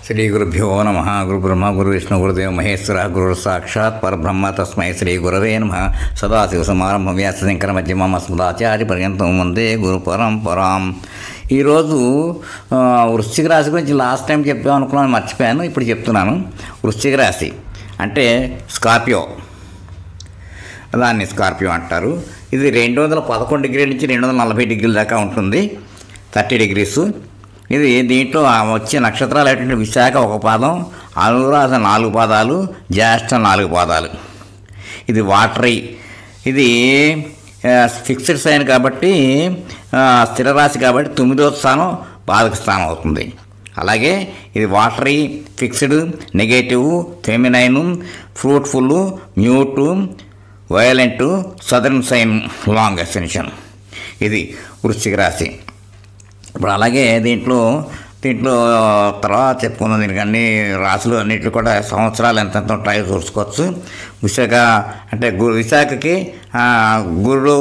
శ్రీ గురుభ్యో నమ. గురు బ్రహ్మ గురు విష్ణు గురుదేవ మహేశ్వర గురు సాక్షాత్ పరబ్రహ్మ తస్మై శ్రీ గురవే నమ. సదాశివ సమారంభం వ్యాసశంకర మధ్యమం అస్మదాచార్య పర్యంతం వందే గురు పరంపరాం. ఈరోజు వృశ్చిక రాశి గురించి లాస్ట్ టైం చెప్పాం అనుకున్నాను, మర్చిపోయాను, ఇప్పుడు చెప్తున్నాను. వృశ్చిక రాశి అంటే స్కార్పియో, దాన్ని స్కార్పియో అంటారు. ఇది 211 డిగ్రీల నుంచి 240 డిగ్రీల దాకా ఉంటుంది, 30 డిగ్రీస్. ఇది దీంట్లో వచ్చే నక్షత్రాలు ఏంటంటే విశాఖ 1 పాదం, అనురాధ 4 పాదాలు, జ్యేష్ఠ 4 పాదాలు. ఇది వాటరీ, ఇది ఫిక్స్డ్ సైన్ కాబట్టి స్థిర రాశి కాబట్టి 9వ స్థానం బాధక స్థానం అవుతుంది. అలాగే ఇది watery, fixed, negative, feminine, fruitful, mute, violent, southern sign, long ascension. ఇది వృశ్చిక రాశి. ఇప్పుడు అలాగే దీంట్లో తర్వాత చెప్పుకుందాం. దీనికి అన్ని రాశులు అన్నింటిలో కూడా సంవత్సరాలు ఎంతెంత ఉంటాయో చూసుకోవచ్చు. విశాఖ అంటే విశాఖకి గురుడు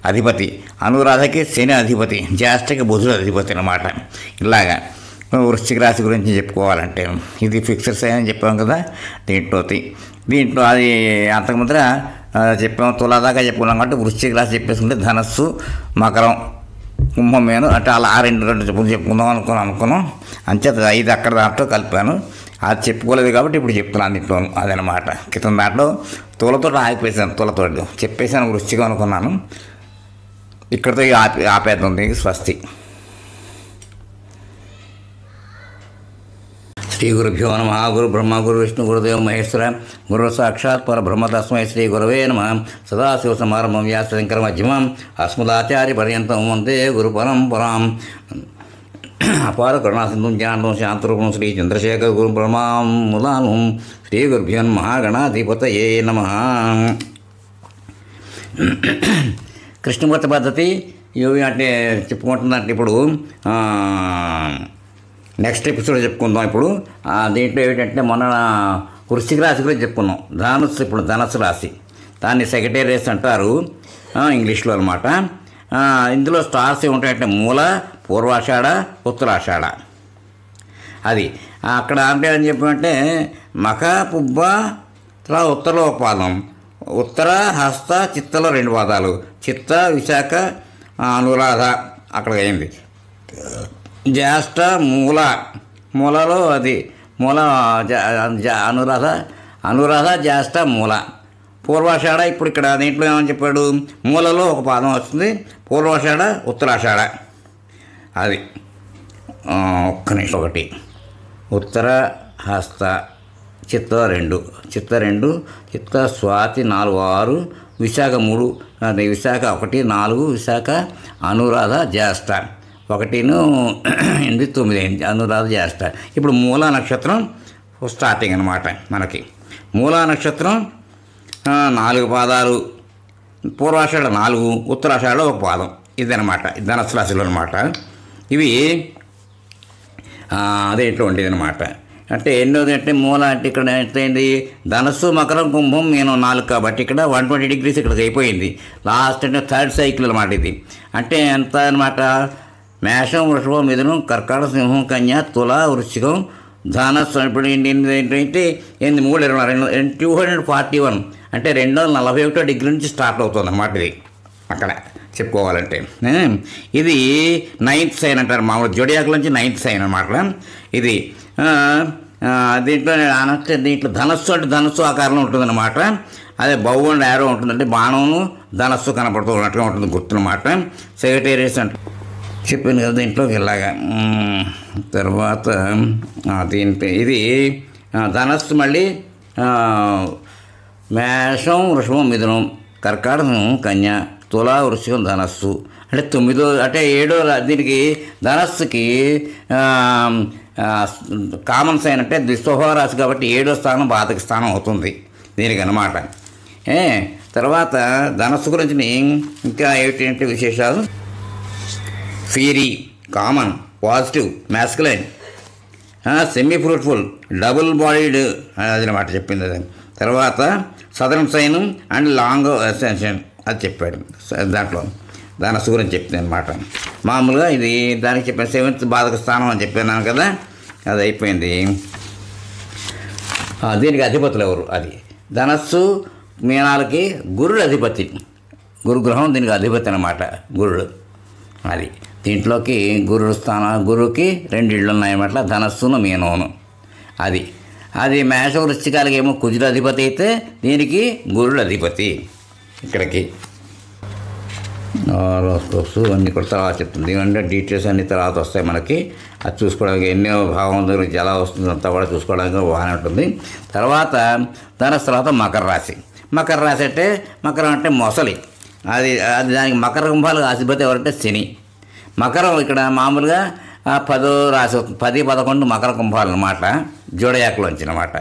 అధిపతి, అనురాధకి శని అధిపతి, జ్యేష్ఠకి బుధుడు అధిపతి అన్నమాట. ఇలాగా వృశ్చిక రాశి గురించి చెప్పుకోవాలంటే ఇది ఫిక్స్డ్ సైన్ అని చెప్పాం కదా. దీంట్లో అది అంతకుముందర చెప్పాము, తులా దాకా చెప్పుకున్నాం కాబట్టి వృశ్చిక రాశి చెప్పేసుకుంటే ధనస్సు, మకరం, కుంభం, మేను అంటే అలా 2 చెప్పుకుందాం అనుకున్నాం. అంచేత 5 అక్కడ దాంట్లో కలిపాను. అది చెప్పుకోలేదు కాబట్టి ఇప్పుడు చెప్తున్నాను దీంట్లో. అదనమాట క్రితం దాంట్లో తులతో ఆగిపోయాను, తులతో చెప్పేసాను వృశ్చికం అనుకున్నాను. ఇక్కడితో ఆపేద్దాం. స్వస్తి. శ్రీ గురుభ్యో నమ. గురు బ్రహ్మ గురు విష్ణు గురుదేవ మహేశ్వర గురు సాక్షాత్ పరబ్రహ్మ తస్మై శ్రీ గురవే నమ. సదాశివ సమారంభం వ్యాసశంకర మధ్యమం అస్మదాచార్య పర్యంతం వందే గురు పరంపరాం. అపార కరుణాసింధుం జ్ఞానం శాంతరూపం శ్రీ చంద్రశేఖర గురు బ్రహ్మాములాను. శ్రీ గురుభ్యో మహాగణాధిపతయే నమ. కృష్ణమూర్తి పద్ధతి ఇవి అంటే చెప్పుకుంటుందంటే ఇప్పుడు నెక్స్ట్ ఎపిసోడ్ చెప్పుకుందాం. ఇప్పుడు దీంట్లో ఏమిటంటే మొన్న వృశ్చిక రాశి గురించి చెప్పుకున్నాం. ధనస్సు, ఇప్పుడు ధనస్సు రాశి, దాన్ని సెక్రటేరియస్ అంటారు ఇంగ్లీష్లో అనమాట. ఇందులో స్టార్స్ ఏముంటాయంటే మూల, పూర్వాషాఢ, ఉత్తరాషాఢ. అది అక్కడ అంటే అని చెప్పంటే మఖ, పుబ్బ, తర్వాత ఉత్తరలో 1 పాదం, ఉత్తర, హస్త, చిత్తలో 2 పాదాలు, చిత్త, విశాఖ, అనురాధ అక్కడ అయింది. జ్యేష్ఠ, మూలలో అది మూల, అనురాధ, జ్యేష్ఠ, మూల, పూర్వాషాఢ. ఇప్పుడు ఇక్కడ దీంట్లో ఏమని చెప్పాడు, మూలలో 1 పాదం వస్తుంది, పూర్వాషాఢ, ఉత్తరాషాఢ. అది ఒక్క నిమిషం. 1 ఉత్తర, హస్త, చిత్త 2, చిత్త, స్వాతి 4, 6, విశాఖ 3, విశాఖ 1, 4, విశాఖ, అనురాధ, జ్యేష్ఠ 1, 8, 9, అనురాధ, జ్యేష్ఠ. ఇప్పుడు మూలా నక్షత్రం స్టార్టింగ్ అనమాట. మనకి మూలా నక్షత్రం 4 పాదాలు, పూర్వాషాఢ 4, ఉత్తరాషాఢ 1 పాదం. ఇదనమాట ధనస్సు రాశిలో అనమాట. ఇవి అదేంట్లో ఉండేది అనమాట. అంటే ఎన్నోది అంటే మూల అంటే ఇక్కడ ఎంతైంది, ధనస్సు, మకరం, కుంభం, మీనం 4 కాబట్టి ఇక్కడ 120 డిగ్రీస్ ఇక్కడికి అయిపోయింది. లాస్ట్ అంటే 3rd సైకిల్ అనమాట ఇది. అంటే ఎంత అనమాట, మేషం, వృషభం, మిథునం, కర్కాటక, సింహం, కన్య, తుల, వృశ్చికం, ధనస్సు. ఇప్పుడు ఏంటంటే 241 అంటే 241 డిగ్రీ నుంచి స్టార్ట్ అవుతుంది అన్నమాట. ఇది అక్కడ చెప్పుకోవాలంటే ఇది 9th సైన్ అంటారు. మామూలు జోడియాక్ నుంచి 9th సైన్ అనమాట ఇది. దీంట్లో ధనస్సు అంటే ధనస్సు ఆకారంలో ఉంటుందన్నమాట. అదే బౌ అండ్ యారో ఉంటుందంటే బాణము ధనస్సు కనపడుతూ ఉన్నట్టుగా ఉంటుంది గుర్తున్నమాట. సెక్రటేరియస్ అంటే చెప్పాను కదా దీంట్లోకి ఇలాగా. తర్వాత దీంట్లో ఇది ధనస్సు మళ్ళీ మేషం, వృషభం, మిథునం, కర్కాటకం, కన్య, తుల, వృశ్చికం, ధనస్సు. అంటే 9 అంటే 7 దీనికి ధనస్సుకి కామన్ సైన్ అంటే ద్విస్వభావ రాశి కాబట్టి 7వ స్థానం బాధక స్థానం అవుతుంది దీనికి అన్నమాట. తర్వాత ధనస్సు గురించి ఇంకా ఏమిటంటే విశేషాలు, fiery, common, positive, masculine, semi fruitful, double bodied అదనమాట చెప్పింది అది. తర్వాత southern sign and long ascension అది చెప్పాడు దాంట్లో. ధనస్సు గురించి చెప్తుంది అనమాట. మామూలుగా ఇది దానికి చెప్పిన 7th బాధక స్థానం అని చెప్పాను కదా. అది అయిపోయింది. దీనికి అధిపతులు ఎవరు? అది ధనస్సు మీనాలకి గురుడు అధిపతి, గురుగ్రహం దీనికి అధిపతి అన్నమాట, గురుడు. అది దీంట్లోకి గురువుకి 2 ఇళ్ళు ఉన్నాయన్నమాట, ధనస్సును మీనోను. అది మేష వృశ్చికాలకి ఏమో కుజుడు అధిపతి అయితే దీనికి గురుడు అధిపతి. ఇక్కడికి హారోస్కోప్స్ అన్నీ కూడా తర్వాత చెప్తుంది, అంటే డీటెయిల్స్ అన్ని తర్వాత వస్తాయి మనకి. అది చూసుకోవడానికి ఎన్నో భావం గురించి ఎలా వస్తుంది అంతా కూడా చూసుకోవడానికి బాగానే ఉంటుంది. తర్వాత ధనస్సు తర్వాత మకర రాశి. మకర రాశి అంటే మకరం అంటే మొసలి, అది దానికి మకర కుంభాలు అధిపతి ఎవరంటే శని. మకరం ఇక్కడ మామూలుగా 10వ రాశి, 10, 11 మకర కుంభాలు అన్నమాట, జోడయాకులోంచి అన్నమాట.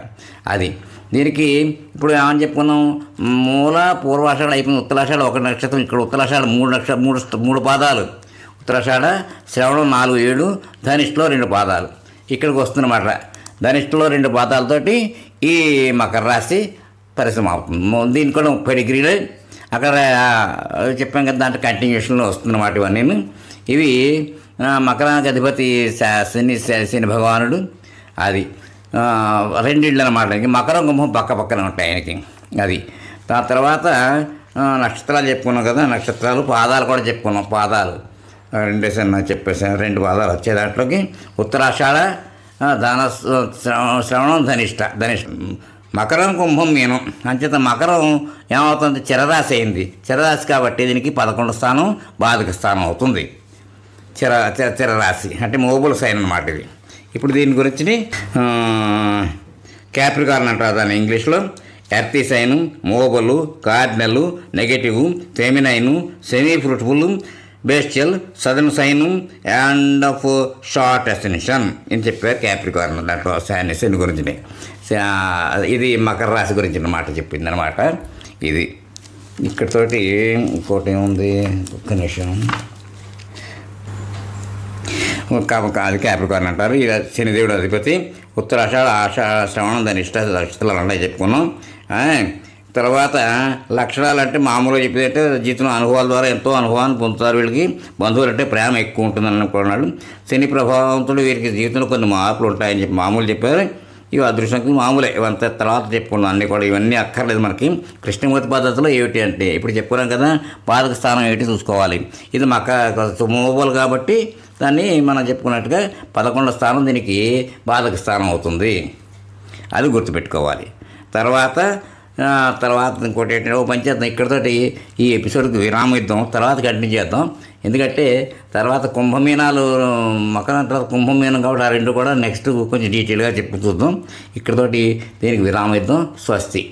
అది దీనికి ఇప్పుడు ఏమని చెప్పుకున్నాం, మూల పూర్వాషాఢ అయిపోయింది, ఉత్తరాషాఢ 1 నక్షత్రం, ఇక్కడ ఉత్తరాషాఢ 3 పాదాలు, ఉత్తరాషాఢ, శ్రవణం 4, 7, ధనిష్ఠలో 2 పాదాలు ఇక్కడికి వస్తుందన్నమాట. ధనిష్ఠలో 2 పాదాలతోటి ఈ మకర రాశి పరిసమాప్తం. దీనికి కూడా 30 డిగ్రీలు అక్కడ చెప్పాం కదా, దాంట్లో కంటిన్యూషన్లో వస్తుందన్నమాట. ఇవన్నీ ఇవి మకరానికి అధిపతి శని భగవానుడు. అది 2 ఇళ్ళు అన్నమాట. మకరం కుంభం పక్కన ఉంటాయి ఆయనకి. అది దాని తర్వాత నక్షత్రాలు చెప్పుకున్నాం కదా, నక్షత్రాలు పాదాలు కూడా చెప్పుకున్నాం. పాదాలు 2 చెప్పేసాను, 2 పాదాలు వచ్చే దాంట్లోకి ఉత్తరాషాఢ, శ్రవణం, ధనిష్ఠ. మకరం కుంభం మీనం అంచేత మకరం ఏమవుతుంది, చిరరాశి అయింది. చిరరాశి కాబట్టి దీనికి 11వ స్థానం బాధక స్థానం అవుతుంది. చిరరాశి అంటే మోబుల్ సైన్ అన్నమాట ఇది. ఇప్పుడు దీని గురించి క్యాప్రికార్న్ అంటారు దాన్ని ఇంగ్లీష్లో. Earthy sign, mobile, cardinal, negative, feminine, semi fruitful, bestial, southern sign and of short ascension అని చెప్పారు క్యాప్రికార్న్. దాంట్లో శని గురించి ఇది మకర రాశి గురించి అన్నమాట చెప్పింది అనమాట. ఇది ఇక్కడితోటి ఇంకోటి ఏముంది, ఒక్క నిమిషం. అది క్యాప్రికార్న్ అంటారు. ఇది శనిదేవుడు అధిపతి. ఉత్తరాషాఢ, శ్రవణం, ధనిష్ఠ నక్షత్రాలు అన్నీ చెప్పుకున్నాం. తర్వాత లక్షణాలు అంటే మామూలుగా చెప్పేదంటే జీవితంలో అనుభవాల ద్వారా ఎంతో అనుభవాన్ని పొందుతారు. వీళ్ళకి బంధువులు అంటే ప్రేమ ఎక్కువ ఉంటుందని అనుకున్నాడు. శని ప్రభావంతో వీరికి జీవితంలో కొన్ని మార్పులు ఉంటాయని చెప్పి మామూలు చెప్పారు. ఇవి అదృష్టంకి మామూలే, ఇవంతా తర్వాత చెప్పుకున్నాం అన్నీ కూడా. ఇవన్నీ అక్కర్లేదు మనకి. కృష్ణమూర్తి పద్ధతిలో ఏమిటి అంటే ఇప్పుడు చెప్పుకున్నాం కదా, బాధక స్థానం ఏమిటి చూసుకోవాలి. ఇది మోబల్ కాబట్టి దాన్ని మనం చెప్పుకున్నట్టుగా 11వ స్థానం దీనికి బాధక స్థానం అవుతుంది. అది గుర్తుపెట్టుకోవాలి. తర్వాత ఇంకోటి ఏంటంటే పంచేద్దాం ఇక్కడితోటి ఈ ఎపిసోడ్కి విరామం ఇద్దాం, తర్వాత కంటిన్యూ చేద్దాం. ఎందుకంటే తర్వాత కుంభమీనాలు, మకరం తర్వాత కుంభమీనం కాబట్టి ఆ 2 కూడా నెక్స్ట్ కొంచెం డీటెయిల్గా చూద్దాం. ఇక్కడితోటి దీనికి విరామం ఇద్దాం. స్వస్తి.